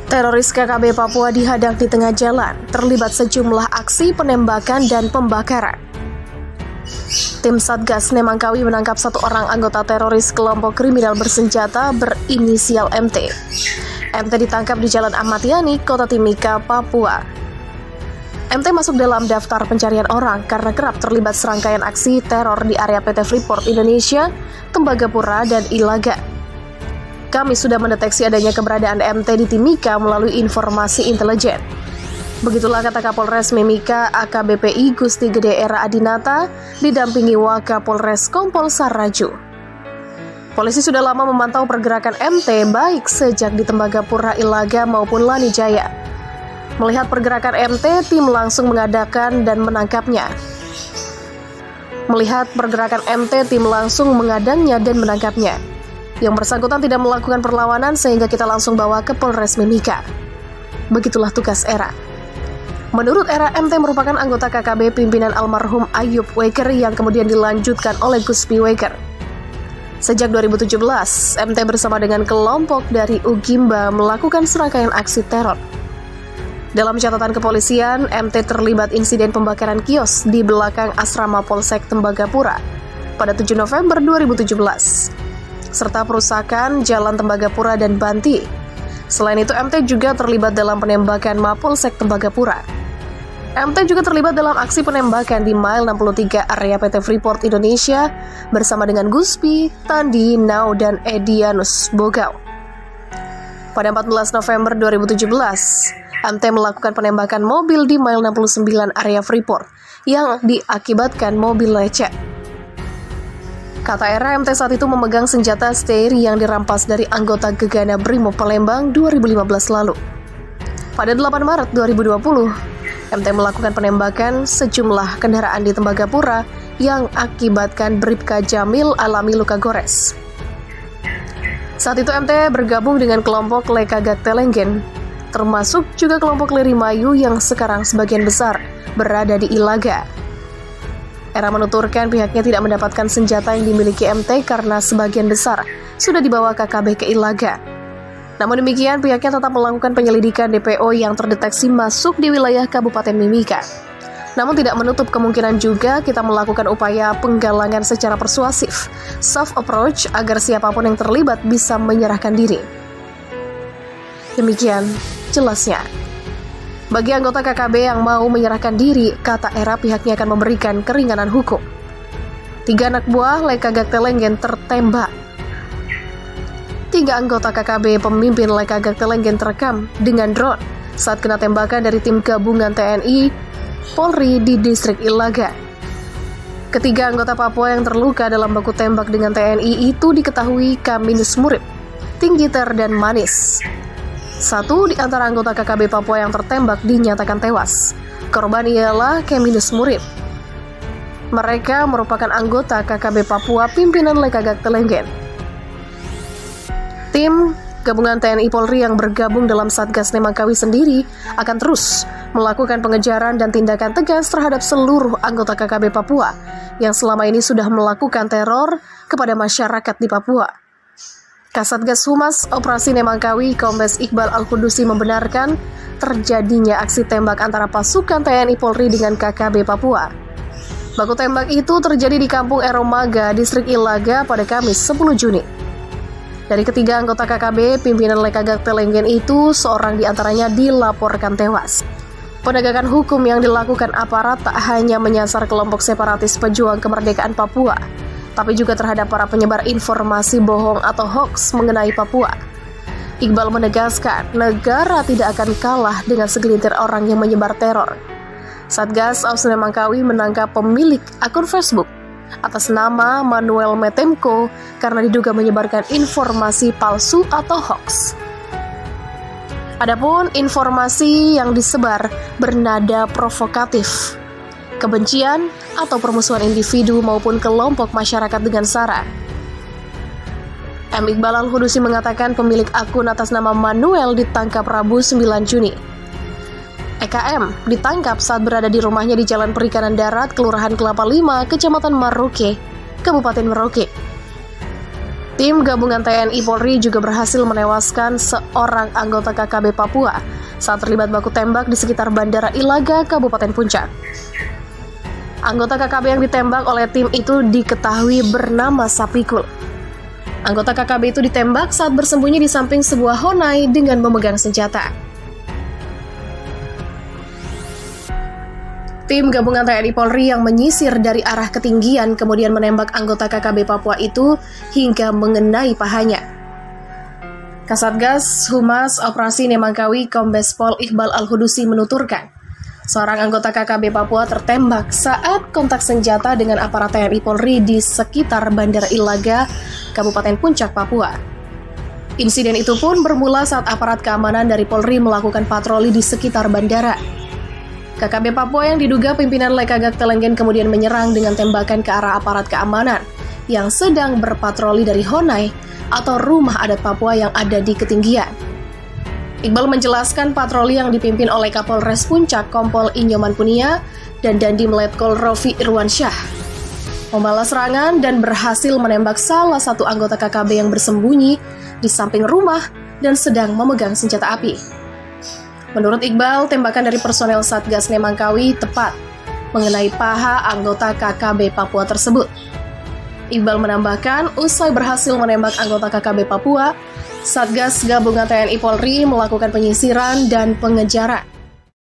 Teroris KKB Papua dihadang di tengah jalan, terlibat sejumlah aksi penembakan dan pembakaran. Tim Satgas Nemangkawi menangkap satu orang anggota teroris kelompok kriminal bersenjata berinisial MT. MT ditangkap di Jalan Ahmad Yani, Kota Timika, Papua. MT masuk dalam daftar pencarian orang karena kerap terlibat serangkaian aksi teror di area PT Freeport Indonesia, Tembagapura, dan Ilaga. Kami sudah mendeteksi adanya keberadaan MT di Timika melalui informasi intelijen. Begitulah kata Kapolres Mimika AKBP Gusti Gede Era Adinata didampingi Wakapolres Kompol Saraju. Polisi sudah lama memantau pergerakan MT baik sejak di Tembagapura, Ilaga maupun Lanijaya. Melihat pergerakan MT, tim langsung mengadakan dan menangkapnya. Yang bersangkutan tidak melakukan perlawanan sehingga kita langsung bawa ke Polres Mimika. Begitulah tugas Era. Menurut Era, MT merupakan anggota KKB pimpinan almarhum Ayub Weker yang kemudian dilanjutkan oleh Guspi Weker. Sejak 2017, MT bersama dengan kelompok dari Ugimba melakukan serangkaian aksi teror. Dalam catatan kepolisian, MT terlibat insiden pembakaran kios di belakang asrama Polsek Tembagapura pada 7 November 2017. Serta perusakan Jalan Tembagapura dan Banti. Selain itu, MT juga terlibat dalam penembakan Mapolsek Tembagapura. MT juga terlibat dalam aksi penembakan di Mile 63 area PT Freeport Indonesia bersama dengan Guspi, Tandi, Nau, dan Edianus Bogau. Pada 14 November 2017, MT melakukan penembakan mobil di Mile 69 area Freeport yang diakibatkan mobil lecet. Kata Era, MT saat itu memegang senjata Steyr yang dirampas dari anggota Gegana Brimob Palembang 2015 lalu. Pada 8 Maret 2020, MT melakukan penembakan sejumlah kendaraan di Tembagapura yang akibatkan Bribka Jamil alami luka gores. Saat itu MT bergabung dengan kelompok Lekagak Telenggen, termasuk juga kelompok Lirimayu yang sekarang sebagian besar berada di Ilaga. Era menuturkan pihaknya tidak mendapatkan senjata yang dimiliki MT karena sebagian besar sudah dibawa KKB ke Ilaga. Namun demikian, pihaknya tetap melakukan penyelidikan DPO yang terdeteksi masuk di wilayah Kabupaten Mimika. Namun tidak menutup kemungkinan juga kita melakukan upaya penggalangan secara persuasif, soft approach agar siapapun yang terlibat bisa menyerahkan diri. Demikian jelasnya. Bagi anggota KKB yang mau menyerahkan diri, kata Era pihaknya akan memberikan keringanan hukum. 3 anak buah Lekagak Telenggen tertembak. 3 anggota KKB pemimpin Lekagak Telenggen terekam dengan drone saat kena tembakan dari tim gabungan TNI Polri di distrik Ilaga. Ketiga anggota Papua yang terluka dalam baku tembak dengan TNI itu diketahui Kaminus Murib, Tinggiter, dan Manis. 1 di antara anggota KKB Papua yang tertembak dinyatakan tewas. Korban ialah Kaminus Murib. Mereka merupakan anggota KKB Papua pimpinan Lekagak Telenggen. Tim gabungan TNI Polri yang bergabung dalam Satgas Nemangkawi sendiri akan terus melakukan pengejaran dan tindakan tegas terhadap seluruh anggota KKB Papua yang selama ini sudah melakukan teror kepada masyarakat di Papua. Kasatgas Humas Operasi Nemangkawi Kombes Iqbal Al-Qudusi membenarkan terjadinya aksi tembak antara pasukan TNI Polri dengan KKB Papua. Baku tembak itu terjadi di Kampung Eromaga, Distrik Ilaga pada Kamis 10 Juni. Dari ketiga anggota KKB pimpinan Lekagak Telenggen itu, seorang diantaranya dilaporkan tewas. Penegakan hukum yang dilakukan aparat tak hanya menyasar kelompok separatis pejuang kemerdekaan Papua, tapi juga terhadap para penyebar informasi bohong atau hoaks mengenai Papua. Iqbal menegaskan, negara tidak akan kalah dengan segelintir orang yang menyebar teror. Satgas Aus Nemangkawi menangkap pemilik akun Facebook atas nama Manuel Metemko karena diduga menyebarkan informasi palsu atau hoaks. Adapun informasi yang disebar bernada provokatif, kebencian, atau permusuhan individu maupun kelompok masyarakat dengan SARA. M. Iqbal Al-Qudusi mengatakan pemilik akun atas nama Manuel ditangkap Rabu 9 Juni. EKM ditangkap saat berada di rumahnya di Jalan Perikanan Darat, Kelurahan Kelapa 5, Kecamatan Merauke, Kabupaten Merauke. Tim gabungan TNI Polri juga berhasil menewaskan seorang anggota KKB Papua saat terlibat baku tembak di sekitar Bandara Ilaga, Kabupaten Puncak. Anggota KKB yang ditembak oleh tim itu diketahui bernama Sapikul. Anggota KKB itu ditembak saat bersembunyi di samping sebuah honai dengan memegang senjata. Tim gabungan TNI Polri yang menyisir dari arah ketinggian kemudian menembak anggota KKB Papua itu hingga mengenai pahanya. Kasatgas Humas Operasi Nemangkawi Kombes Pol Iqbal Al-Hudusi menuturkan, seorang anggota KKB Papua tertembak saat kontak senjata dengan aparat TNI Polri di sekitar Bandara Ilaga, Kabupaten Puncak, Papua. Insiden itu pun bermula saat aparat keamanan dari Polri melakukan patroli di sekitar bandara. KKB Papua yang diduga pimpinan Lekagak Telenggen kemudian menyerang dengan tembakan ke arah aparat keamanan yang sedang berpatroli dari honai atau rumah adat Papua yang ada di ketinggian. Iqbal menjelaskan patroli yang dipimpin oleh Kapolres Puncak Kompol Inyoman Punia dan Dandim Letkol Rofi Irwansyah membalas serangan dan berhasil menembak salah satu anggota KKB yang bersembunyi di samping rumah dan sedang memegang senjata api. Menurut Iqbal, tembakan dari personel Satgas Nemangkawi tepat mengenai paha anggota KKB Papua tersebut. Iqbal menambahkan, usai berhasil menembak anggota KKB Papua, Satgas Gabungan TNI Polri melakukan penyisiran dan pengejaran.